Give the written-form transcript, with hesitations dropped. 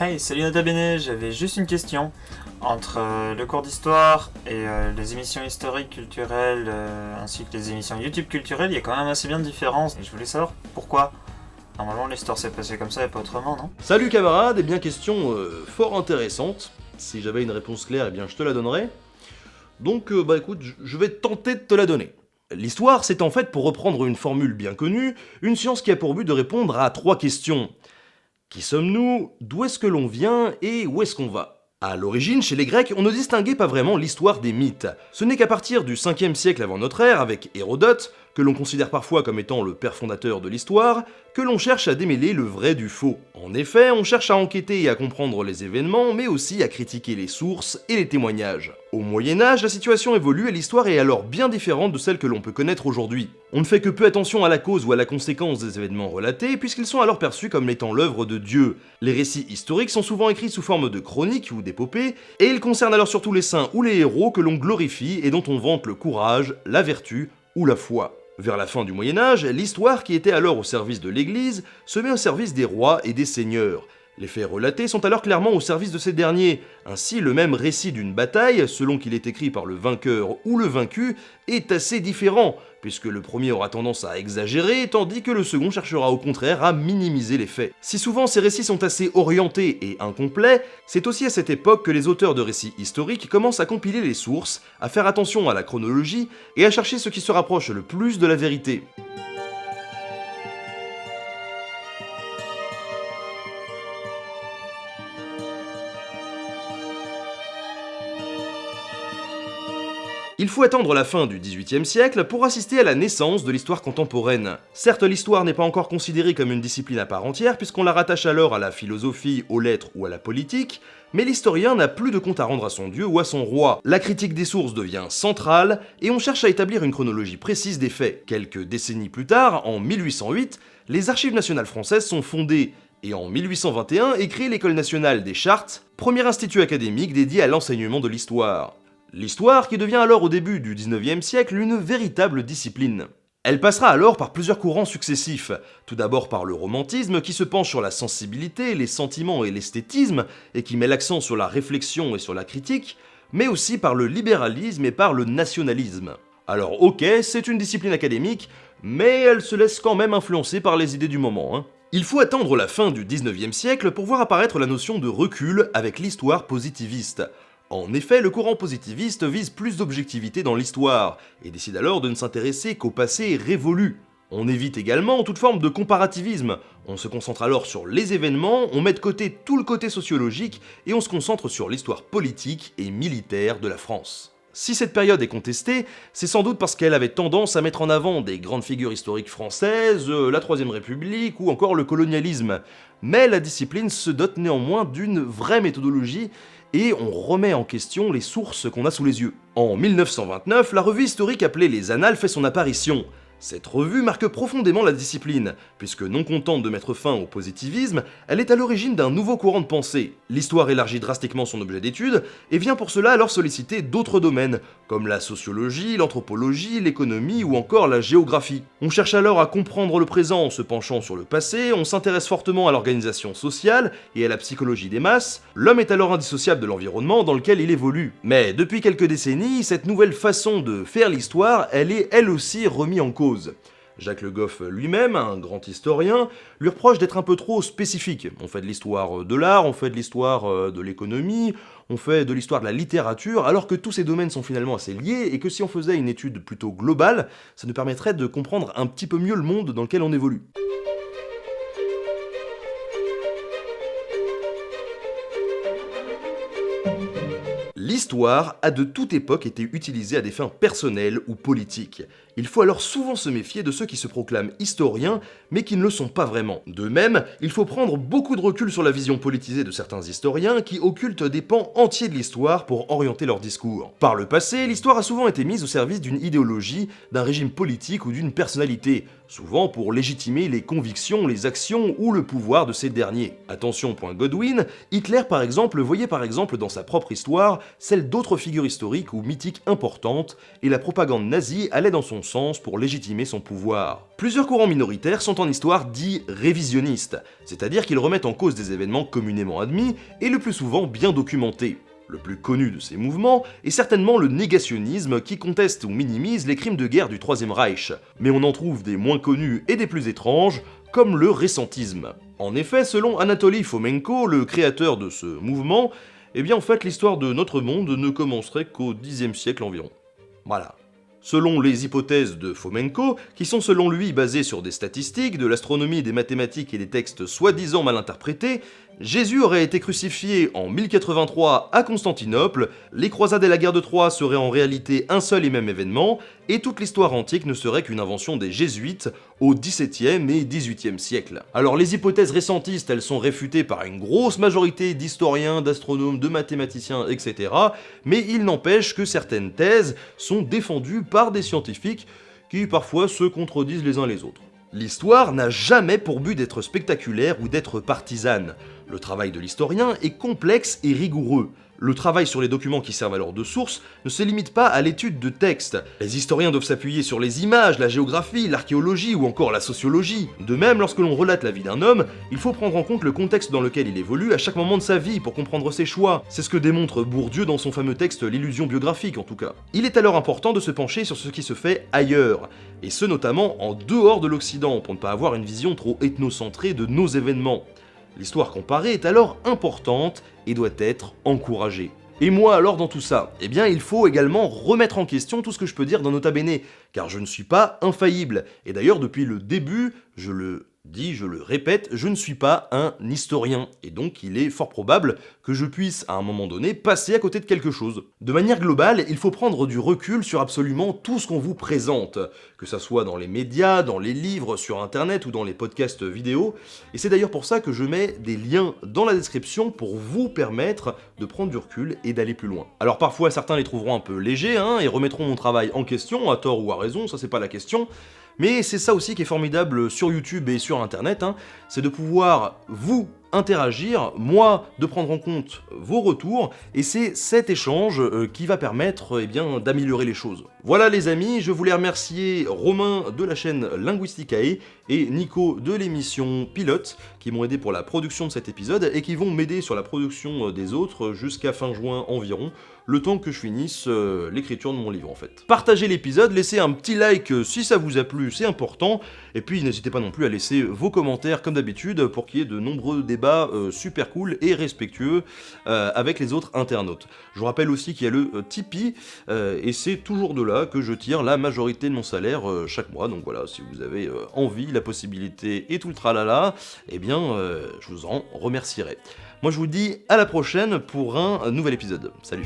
Hey, salut Nota Bene, j'avais juste une question. Entre le cours d'histoire et les émissions historiques, culturelles, ainsi que les émissions YouTube culturelles, il y a quand même assez bien de différences. Et je voulais savoir pourquoi. Normalement, l'histoire s'est passée comme ça et pas autrement, non? Salut camarades, eh bien question fort intéressante. Si j'avais une réponse claire, eh bien je te la donnerais. Donc écoute, je vais tenter de te la donner. L'histoire, c'est en fait, pour reprendre une formule bien connue, une science qui a pour but de répondre à 3 questions. Qui sommes-nous? D'où est-ce que l'on vient? Et où est-ce qu'on va? À l'origine, chez les Grecs, on ne distinguait pas vraiment l'histoire des mythes. Ce n'est qu'à partir du 5e siècle avant notre ère, avec Hérodote, que l'on considère parfois comme étant le père fondateur de l'histoire, que l'on cherche à démêler le vrai du faux. En effet, on cherche à enquêter et à comprendre les événements, mais aussi à critiquer les sources et les témoignages. Au Moyen-Âge, la situation évolue et l'histoire est alors bien différente de celle que l'on peut connaître aujourd'hui. On ne fait que peu attention à la cause ou à la conséquence des événements relatés, puisqu'ils sont alors perçus comme étant l'œuvre de Dieu. Les récits historiques sont souvent écrits sous forme de chroniques ou d'épopées, et ils concernent alors surtout les saints ou les héros que l'on glorifie et dont on vante le courage, la vertu ou la foi. Vers la fin du Moyen-Âge, l'histoire, qui était alors au service de l'Église, se met au service des rois et des seigneurs. Les faits relatés sont alors clairement au service de ces derniers. Ainsi, le même récit d'une bataille, selon qu'il est écrit par le vainqueur ou le vaincu, est assez différent, puisque le premier aura tendance à exagérer, tandis que le second cherchera au contraire à minimiser les faits. Si souvent ces récits sont assez orientés et incomplets, c'est aussi à cette époque que les auteurs de récits historiques commencent à compiler les sources, à faire attention à la chronologie et à chercher ce qui se rapproche le plus de la vérité. Il faut attendre la fin du XVIIIe siècle pour assister à la naissance de l'histoire contemporaine. Certes, l'histoire n'est pas encore considérée comme une discipline à part entière puisqu'on la rattache alors à la philosophie, aux lettres ou à la politique, mais l'historien n'a plus de compte à rendre à son dieu ou à son roi. La critique des sources devient centrale et on cherche à établir une chronologie précise des faits. Quelques décennies plus tard, en 1808, les Archives nationales françaises sont fondées et en 1821 est créée l'École nationale des chartes, premier institut académique dédié à l'enseignement de l'histoire. L'histoire qui devient alors au début du 19e siècle une véritable discipline. Elle passera alors par plusieurs courants successifs, tout d'abord par le romantisme qui se penche sur la sensibilité, les sentiments et l'esthétisme et qui met l'accent sur la réflexion et sur la critique, mais aussi par le libéralisme et par le nationalisme. Alors ok, c'est une discipline académique, mais elle se laisse quand même influencer par les idées du moment. Il faut attendre la fin du 19e siècle pour voir apparaître la notion de recul avec l'histoire positiviste. En effet, le courant positiviste vise plus d'objectivité dans l'histoire, et décide alors de ne s'intéresser qu'au passé révolu. On évite également toute forme de comparativisme, on se concentre alors sur les événements, on met de côté tout le côté sociologique, et on se concentre sur l'histoire politique et militaire de la France. Si cette période est contestée, c'est sans doute parce qu'elle avait tendance à mettre en avant des grandes figures historiques françaises, la Troisième République ou encore le colonialisme. Mais la discipline se dote néanmoins d'une vraie méthodologie et on remet en question les sources qu'on a sous les yeux. En 1929, la revue historique appelée Les Annales fait son apparition. Cette revue marque profondément la discipline, puisque non contente de mettre fin au positivisme, elle est à l'origine d'un nouveau courant de pensée. L'histoire élargit drastiquement son objet d'étude, et vient pour cela alors solliciter d'autres domaines, comme la sociologie, l'anthropologie, l'économie ou encore la géographie. On cherche alors à comprendre le présent en se penchant sur le passé, on s'intéresse fortement à l'organisation sociale et à la psychologie des masses, l'homme est alors indissociable de l'environnement dans lequel il évolue. Mais depuis quelques décennies, cette nouvelle façon de faire l'histoire, elle est elle aussi remise en cause. Jacques Le Goff lui-même, un grand historien, lui reproche d'être un peu trop spécifique. On fait de l'histoire de l'art, on fait de l'histoire de l'économie, on fait de l'histoire de la littérature, alors que tous ces domaines sont finalement assez liés et que si on faisait une étude plutôt globale, ça nous permettrait de comprendre un petit peu mieux le monde dans lequel on évolue. L'histoire a de toute époque été utilisée à des fins personnelles ou politiques. Il faut alors souvent se méfier de ceux qui se proclament historiens, mais qui ne le sont pas vraiment. De même, il faut prendre beaucoup de recul sur la vision politisée de certains historiens qui occultent des pans entiers de l'histoire pour orienter leur discours. Par le passé, l'histoire a souvent été mise au service d'une idéologie, d'un régime politique ou d'une personnalité, souvent pour légitimer les convictions, les actions ou le pouvoir de ces derniers. Attention, point Godwin, Hitler par exemple voyait par exemple dans sa propre histoire celle d'autres figures historiques ou mythiques importantes, et la propagande nazie allait dans son son sens pour légitimer son pouvoir. Plusieurs courants minoritaires sont en histoire dits révisionnistes, c'est-à-dire qu'ils remettent en cause des événements communément admis et le plus souvent bien documentés. Le plus connu de ces mouvements est certainement le négationnisme qui conteste ou minimise les crimes de guerre du Troisième Reich, mais on en trouve des moins connus et des plus étranges, comme le récentisme. En effet, selon Anatoly Fomenko, le créateur de ce mouvement, eh bien en fait l'histoire de notre monde ne commencerait qu'au Xe siècle environ. Voilà. Selon les hypothèses de Fomenko, qui sont selon lui basées sur des statistiques, de l'astronomie, des mathématiques et des textes soi-disant mal interprétés, Jésus aurait été crucifié en 1083 à Constantinople, les croisades et la guerre de Troie seraient en réalité un seul et même événement, et toute l'histoire antique ne serait qu'une invention des jésuites au XVIIe et XVIIIe siècle. Alors les hypothèses récentistes, elles sont réfutées par une grosse majorité d'historiens, d'astronomes, de mathématiciens, etc., mais il n'empêche que certaines thèses sont défendues par des scientifiques qui parfois se contredisent les uns les autres. L'histoire n'a jamais pour but d'être spectaculaire ou d'être partisane. Le travail de l'historien est complexe et rigoureux. Le travail sur les documents qui servent alors de source ne se limite pas à l'étude de textes. Les historiens doivent s'appuyer sur les images, la géographie, l'archéologie ou encore la sociologie. De même, lorsque l'on relate la vie d'un homme, il faut prendre en compte le contexte dans lequel il évolue à chaque moment de sa vie pour comprendre ses choix. C'est ce que démontre Bourdieu dans son fameux texte L'illusion biographique en tout cas. Il est alors important de se pencher sur ce qui se fait ailleurs, et ce notamment en dehors de l'Occident, pour ne pas avoir une vision trop ethnocentrée de nos événements. L'histoire comparée est alors importante et doit être encouragée. Et moi alors dans tout ça? Eh bien il faut également remettre en question tout ce que je peux dire dans Nota Bene, car je ne suis pas infaillible. Et d'ailleurs depuis le début, je le répète, je ne suis pas un historien, et donc il est fort probable que je puisse à un moment donné passer à côté de quelque chose. De manière globale, il faut prendre du recul sur absolument tout ce qu'on vous présente, que ça soit dans les médias, dans les livres, sur internet ou dans les podcasts vidéo, et c'est d'ailleurs pour ça que je mets des liens dans la description pour vous permettre de prendre du recul et d'aller plus loin. Alors parfois certains les trouveront un peu légers, et remettront mon travail en question, à tort ou à raison, ça c'est pas la question, mais c'est ça aussi qui est formidable sur YouTube et sur internet, c'est de pouvoir vous interagir, moi de prendre en compte vos retours, et c'est cet échange qui va permettre d'améliorer les choses. Voilà les amis, je voulais remercier Romain de la chaîne Linguisticae et Nico de l'émission Pilote qui m'ont aidé pour la production de cet épisode et qui vont m'aider sur la production des autres jusqu'à fin juin environ, le temps que je finisse l'écriture de mon livre en fait. Partagez l'épisode, laissez un petit like si ça vous a plu, c'est important, et puis n'hésitez pas non plus à laisser vos commentaires comme d'habitude pour qu'il y ait de nombreux débats super cool et respectueux avec les autres internautes. Je vous rappelle aussi qu'il y a le Tipeee et c'est toujours de là que je tire la majorité de mon salaire chaque mois, donc voilà, si vous avez envie, la possibilité et tout le tralala, eh bien je vous en remercierai. Moi je vous dis à la prochaine pour un nouvel épisode. Salut.